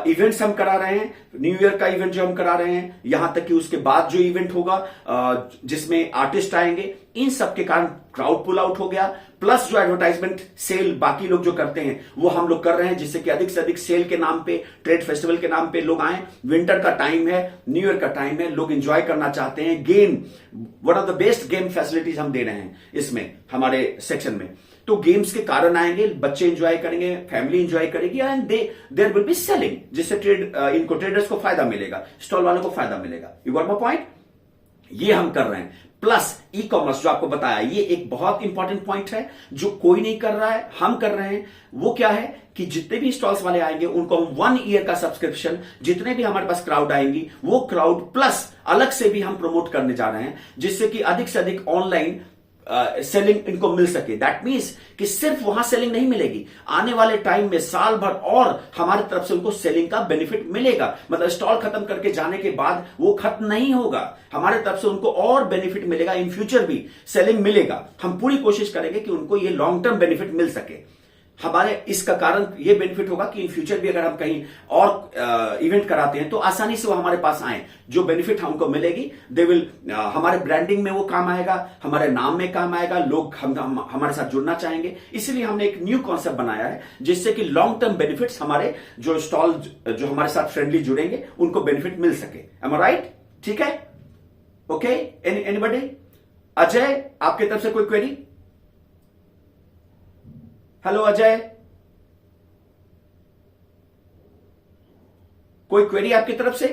इवेंट्स हम करा रहे हैं, न्यू ईयर का इवेंट जो हम करा रहे हैं, यहां तक कि उसके बाद जो इवेंट होगा जिसमें आर्टिस्ट आएंगे, इन सब के कारण क्राउड पुल आउट हो गया। प्लस जो एडवर्टाइजमेंट सेल बाकी लोग जो करते हैं वो हम लोग कर रहे हैं, जिससे कि अधिक से अधिक सेल के नाम पे, ट्रेड फेस्टिवल के नाम पे लोग आए। विंटर का टाइम है, न्यू ईयर का टाइम है, लोग एंजॉय करना चाहते हैं। Game, one of the best game facilities हम दे रहे हैं इसमें हमारे सेक्शन में। तो गेम्स के कारण आएंगे, बच्चे एंजॉय करेंगे, फैमिली एंजॉय करेगी and there will be selling, जिससे इनको ट्रेडर्स को फायदा मिलेगा, स्टॉल वालों को फायदा मिलेगा। You got my point? ये हम कर रहे हैं। प्लस ई कॉमर्स जो आपको बताया, ये एक बहुत इंपॉर्टेंट पॉइंट है जो कोई नहीं कर रहा है, हम कर रहे हैं। वो क्या है कि जितने भी स्टॉल्स वाले आएंगे उनको हम 1 ईयर का सब्सक्रिप्शन, जितने भी हमारे पास क्राउड आएंगी वो क्राउड प्लस अलग से भी हम प्रमोट करने जा रहे हैं, जिससे कि अधिक से अधिक ऑनलाइन सेलिंग इनको मिल सके। दैट मीन्स कि सिर्फ वहां सेलिंग नहीं मिलेगी, आने वाले टाइम में साल भर और हमारी तरफ से उनको सेलिंग का बेनिफिट मिलेगा। मतलब स्टॉल खत्म करके जाने के बाद वो खत्म नहीं होगा, हमारे तरफ से उनको और बेनिफिट मिलेगा, इन फ्यूचर भी सेलिंग मिलेगा। हम पूरी कोशिश करेंगे कि उनको ये लॉन्ग टर्म बेनिफिट मिल सके। हमारे इसका कारण ये बेनिफिट होगा कि इन फ्यूचर भी अगर हम कहीं और इवेंट कराते हैं तो आसानी से वो हमारे पास आए, जो बेनिफिट हमको मिलेगी दे विल हमारे ब्रांडिंग में वो काम आएगा, हमारे नाम में काम आएगा, लोग हमारे साथ जुड़ना चाहेंगे। इसलिए हमने एक न्यू कॉन्सेप्ट बनाया है जिससे कि लॉन्ग टर्म बेनिफिट्स हमारे जो स्टॉल जो हमारे साथ फ्रेंडली जुड़ेंगे उनको बेनिफिट मिल सके। M I right? ठीक है, ओके। एनीबॉडी? अजय, आपकी तरफ से कोई क्वेरी? हेलो अजय, कोई क्वेरी आपकी तरफ से?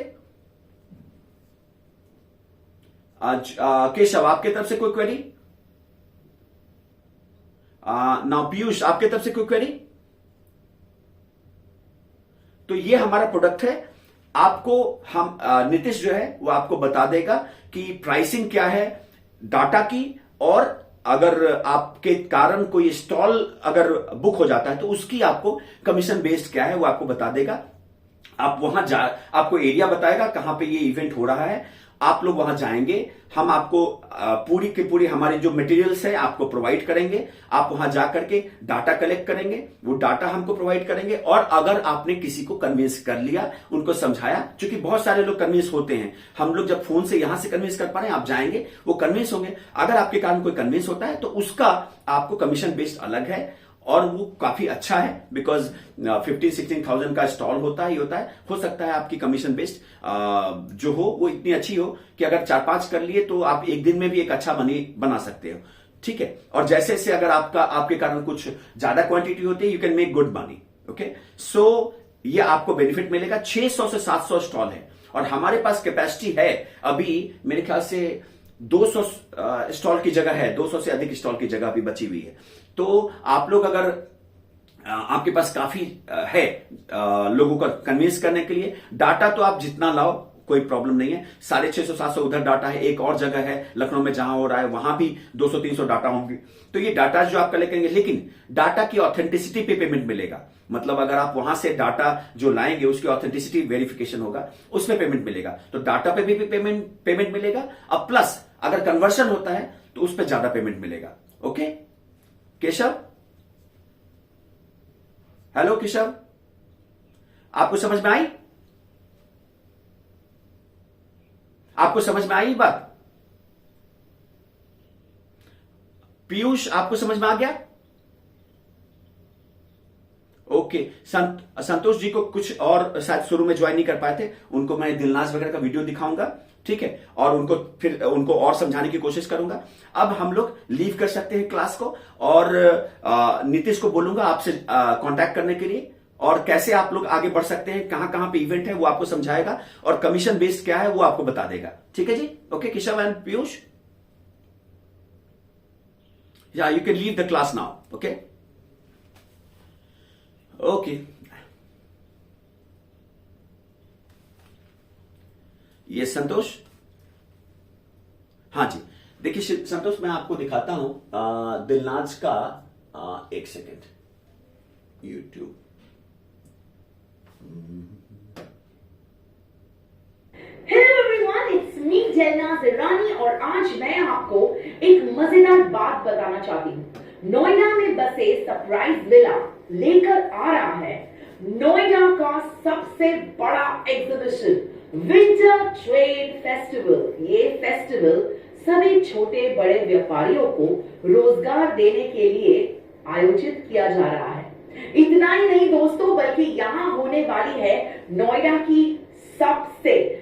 आज केशव, आपकी तरफ से कोई क्वेरी? नाउ पीयूष, आपकी तरफ से कोई क्वेरी? तो ये हमारा प्रोडक्ट है। आपको हम नीतीश जो है वो आपको बता देगा कि प्राइसिंग क्या है डाटा की, और अगर आपके कारण कोई स्टॉल अगर बुक हो जाता है तो उसकी आपको कमीशन बेस्ड क्या है वो आपको बता देगा। आप वहां आपको एरिया बताएगा कहां पे ये इवेंट हो रहा है, आप लोग वहां जाएंगे, हम आपको पूरी की पूरी हमारी जो मटेरियल्स है आपको प्रोवाइड करेंगे। आप वहां जाकर के डाटा कलेक्ट करेंगे, वो डाटा हमको प्रोवाइड करेंगे, और अगर आपने किसी को कन्विंस कर लिया, उनको समझाया, क्योंकि बहुत सारे लोग कन्विंस होते हैं, हम लोग जब फोन से यहां से कन्विंस कर पा रहे हैं, आप जाएंगे वो कन्विंस होंगे। अगर आपके कारण कोई कन्विंस होता है तो उसका आपको कमीशन बेस्ड अलग है, और वो काफी अच्छा है, बिकॉज 15-16,000 का स्टॉल होता है, हो सकता है आपकी कमीशन बेस्ड जो हो वो इतनी अच्छी हो कि अगर 4-5 कर लिए तो आप एक दिन में भी एक अच्छा मनी बना सकते हो। ठीक है, और जैसे जैसे अगर आपके कारण कुछ ज्यादा क्वांटिटी होती है, you can make good money. Okay, so ये आपको बेनिफिट मिलेगा। 600 से 700 स्टॉल है, और हमारे पास कैपेसिटी है अभी मेरे ख्याल से 200 स्टॉल की जगह है, 200 से अधिक स्टॉल की जगह अभी बची हुई है। तो आप लोग अगर आपके पास काफी है लोगों को कन्विंस करने के लिए, डाटा तो आप जितना लाओ कोई प्रॉब्लम नहीं है। 650-700 उधर डाटा है, एक और जगह है लखनऊ में जहां हो रहा है वहां भी 200-300 डाटा होंगे। तो ये डाटा जो आप कलेक्ट करेंगे, लेकिन डाटा की ऑथेंटिसिटी पे पेमेंट मिलेगा। मतलब अगर आप वहां से डाटा जो लाएंगे उसकी ऑथेंटिसिटी वेरिफिकेशन होगा, उसमें पेमेंट मिलेगा। तो डाटा पे भी पेमेंट मिलेगा, अब प्लस अगर कन्वर्शन होता है तो उस पर ज्यादा पेमेंट मिलेगा। ओके केशव, हेलो केशव, आपको समझ में आई? आपको समझ में आई बात? पीयूष, आपको समझ में आ गया? ओके, संतोष जी को कुछ और शायद शुरू में ज्वाइन नहीं कर पाए थे, उनको मैं दिलनाज वगैरह का वीडियो दिखाऊंगा, ठीक है, और उनको और समझाने की कोशिश करूंगा। अब हम लोग लीव कर सकते हैं क्लास को, और नीतीश को बोलूंगा आपसे कांटेक्ट करने के लिए, और कैसे आप लोग आगे बढ़ सकते हैं, कहां कहां पे इवेंट है वो आपको समझाएगा, और कमीशन बेस्ड क्या है वो आपको बता देगा। ठीक है जी? ओके केशव एंड पीयूष, या you can leave the class now. Okay okay, ये संतोष, हाँ जी, देखिए संतोष, मैं आपको दिखाता हूं दिलनाज का एक second YouTube. Hello everyone, it's me Dilnaz Irani, और आज मैं आपको एक मजेदार बात बताना चाहती हूँ। नोएडा में बसे सरप्राइज विला लेकर आ रहा है नोएडा का सबसे बड़ा एग्जीबिशन, विंटर ट्रेड फेस्टिवल। ये फेस्टिवल सभी छोटे बड़े व्यापारियों को रोजगार देने के लिए आयोजित किया जा रहा है। इतना ही नहीं दोस्तों, बल्कि यहाँ होने वाली है नोएडा की सबसे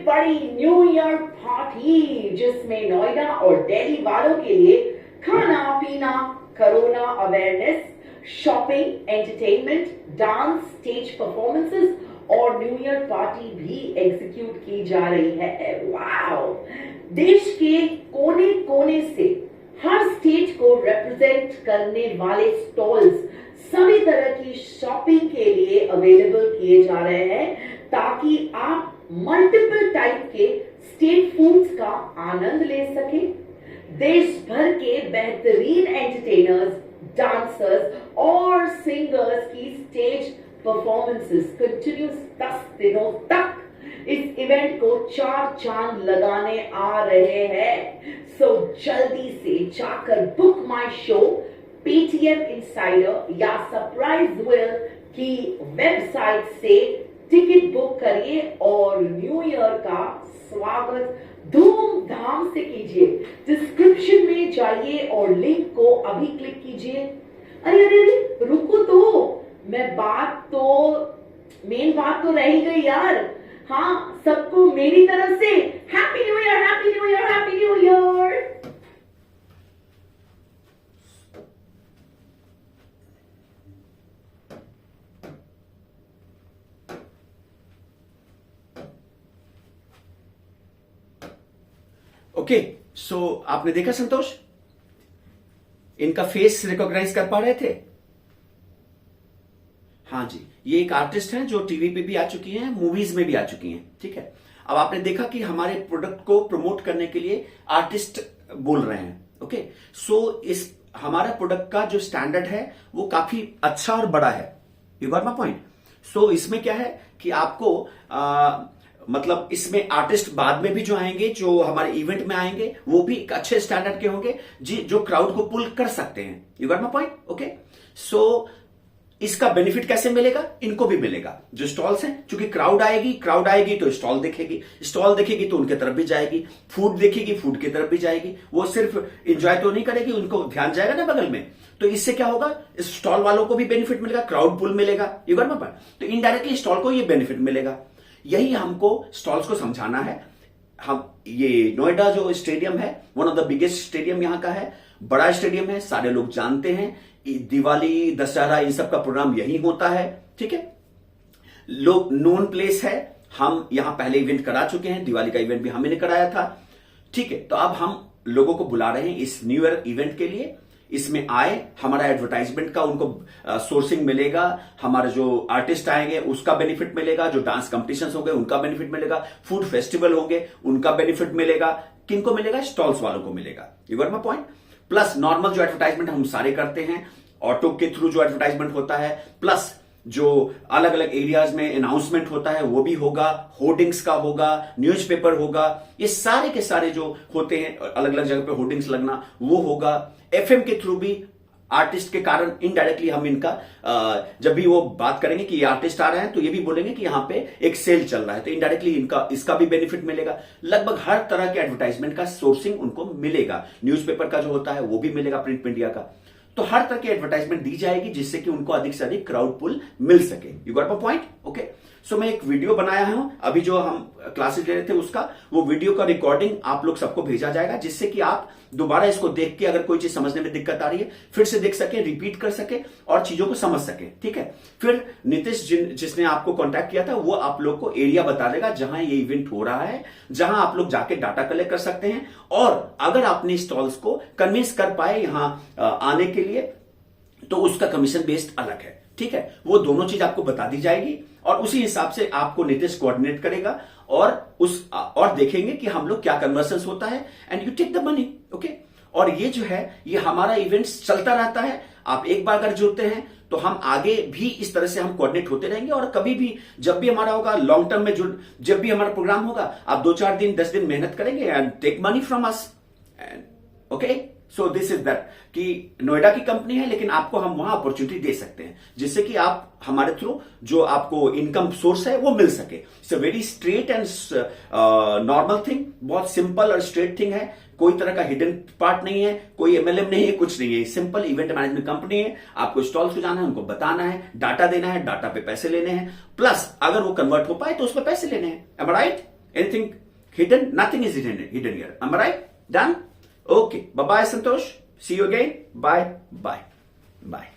बड़ी न्यू ईयर पार्टी, जिसमें नोएडा और दिल्ली वालों के लिए खाना पीना, corona awareness, shopping, entertainment, dance, stage performances और न्यू ईयर पार्टी भी एग्जीक्यूट की जा रही है। वाओ! देश के कोने कोने से हर स्टेट को रिप्रेजेंट करने वाले स्टॉल्स सभी तरह की शॉपिंग के लिए अवेलेबल किए जा रहे हैं, ताकि आप मल्टीपल टाइप के स्टेट फूड्स का आनंद ले सकें। देश भर के बेहतरीन एंटरटेनर्स, डांसर्स और सिंगर्स की स्टेज परफॉर्मेंसेस कंटिन्यूस 10 दिनों तक इस इवेंट को 4 चांद लगाने आ रहे हैं। सो जल्दी से जाकर बुक माई शो पेटीएम इनसाइडर या सरप्राइज विल की वेबसाइट से टिकट बुक करिए और न्यू ईयर का स्वागत धूमधाम से कीजिए। डिस्क्रिप्शन में जाइए और लिंक को अभी क्लिक कीजिए। अरे अरे अरे रुको तो, मेन बात तो रह ही गई यार। हाँ, सबको मेरी तरफ से happy new year, happy new year, happy new year. Okay, so आपने देखा संतोष, इनका फेस रिकॉग्नाइज कर पा रहे थे? हाँ जी, ये एक आर्टिस्ट हैं जो टीवी पे भी आ चुकी हैं, मूवीज में भी आ चुकी हैं। ठीक है, अब आपने देखा कि हमारे प्रोडक्ट को प्रमोट करने के लिए आर्टिस्ट बोल रहे हैं। ओके, सो इस हमारा प्रोडक्ट का जो स्टैंडर्ड है वो काफी अच्छा और बड़ा है। You got my point? So इसमें क्या है कि आपको मतलब इसमें आर्टिस्ट बाद में भी जो आएंगे, जो हमारे इवेंट में आएंगे, वो भी एक अच्छे स्टैंडर्ड के होंगे जी, जो क्राउड को पुल कर सकते हैं। You got my point? Okay, so इसका बेनिफिट कैसे मिलेगा? इनको भी मिलेगा। जो स्टॉल्स हैं, क्योंकि क्राउड आएगी तो स्टॉल देखेगी तो उनके तरफ भी जाएगी, फूड देखेगी, फूड की तरफ भी जाएगी। वो सिर्फ एंजॉय तो नहीं करेगी, उनको ध्यान जाएगा ना बगल में। तो इससे क्या होगा, स्टॉल वालों को भी बेनिफिट मिलेगा, क्राउड पुल मिलेगा। You got my point? तो इनडायरेक्टली स्टॉल को ये बेनिफिट मिलेगा। यही हमको स्टॉल्स को समझाना है। हम ये नोएडा जो स्टेडियम है, one of the biggest stadium यहां का है, बड़ा स्टेडियम है, सारे लोग जानते हैं। दिवाली, दशहरा, इन सब का प्रोग्राम यही होता है। ठीक है, लोग नोन प्लेस है। हम यहां पहले इवेंट करा चुके हैं, दिवाली का इवेंट भी हमने कराया था। ठीक है, तो अब हम लोगों को बुला रहे हैं इस न्यू ईयर इवेंट के लिए। इसमें आए, हमारा एडवर्टाइजमेंट का उनको सोर्सिंग मिलेगा, हमारे जो आर्टिस्ट आएंगे उसका बेनिफिट मिलेगा, जो डांस कॉम्पिटिशन्स होंगे उनका बेनिफिट मिलेगा, फूड फेस्टिवल होंगे उनका बेनिफिट मिलेगा। किनको मिलेगा? स्टॉल्स वालों को मिलेगा। You got my point? Plus normal जो एडवर्टाइजमेंट हम सारे करते हैं, ऑटो के थ्रू जो एडवर्टाइजमेंट होता है, प्लस जो अलग अलग एरियाज में अनाउंसमेंट होता है वो भी होगा, होर्डिंग्स का होगा, न्यूज़पेपर होगा, ये सारे के सारे जो होते हैं अलग अलग जगह पे होर्डिंग्स लगना वो होगा। एफएम के थ्रू भी आर्टिस्ट के कारण इनडायरेक्टली हम इनका जब भी वो बात करेंगे कि ये आर्टिस्ट आ रहे हैं तो ये भी बोलेंगे कि यहां पे एक सेल चल रहा है, तो इनडायरेक्टली इनका इसका भी बेनिफिट मिलेगा। लगभग हर तरह के एडवर्टाइजमेंट का सोर्सिंग उनको मिलेगा। न्यूज़पेपर का जो होता है वो भी मिलेगा, प्रिंट मीडिया का। तो हर तरह की एडवर्टाइजमेंट दी जाएगी जिससे कि उनको अधिक से अधिक क्राउड पुल मिल सके। You got my point? Okay, so मैं एक वीडियो बनाया हूं, अभी जो हम क्लासेस ले रहे थे उसका, वो वीडियो का रिकॉर्डिंग आप लोग सबको भेजा जाएगा, जिससे कि आप दोबारा इसको देख के अगर कोई चीज समझने में दिक्कत आ रही है फिर से देख सके, रिपीट कर सके और चीजों को समझ सके। ठीक है, फिर नीतीश जिसने आपको कांटेक्ट किया था वो आप लोग को एरिया बता देगा जहां ये इवेंट हो रहा है, जहां आप लोग जाके डाटा कलेक्ट कर सकते हैं। और अगर आपने स्टॉल्स को कन्विंस कर पाए यहां आने के लिए तो उसका कमीशन बेस्ड अलग है। ठीक है, वो दोनों चीज आपको बता दी जाएगी और उसी हिसाब से आपको नीतीश कोऑर्डिनेट करेगा और देखेंगे कि हम लोग क्या कन्वर्सेंस होता है and you take the money. Okay, और ये जो है ये हमारा इवेंट्स चलता रहता है। आप एक बार अगर जुड़ते हैं तो हम आगे भी इस तरह से हम कोऑर्डिनेट होते रहेंगे और कभी भी जब भी हमारा होगा लॉन्ग टर्म में जब भी हमारा प्रोग्राम होगा आप 2-4 दिन 10 दिन मेहनत करेंगे and take money from us. Okay, so this is that कि नोएडा की कंपनी है लेकिन आपको हम वहां अपॉर्चुनिटी दे सकते हैं जिससे कि आप हमारे थ्रू जो आपको इनकम सोर्स है वो मिल सके। It's a very straight and normal thing, बहुत सिंपल और स्ट्रेट थिंग है। कोई तरह का हिडन पार्ट नहीं है, कोई एमएलएम नहीं है, कुछ नहीं है। सिंपल इवेंट मैनेजमेंट कंपनी है। आपको स्टॉल्स को जाना है, उनको बताना है, डाटा देना है, डाटा पे पैसे लेने हैं, प्लस अगर वो कन्वर्ट हो पाए तो उस पर पैसे लेने हैं। Am I right? Anything hidden? Nothing is hidden here. Am I right? Done? Okay. Bye-bye, Santosh. See you again. Bye. Bye. Bye.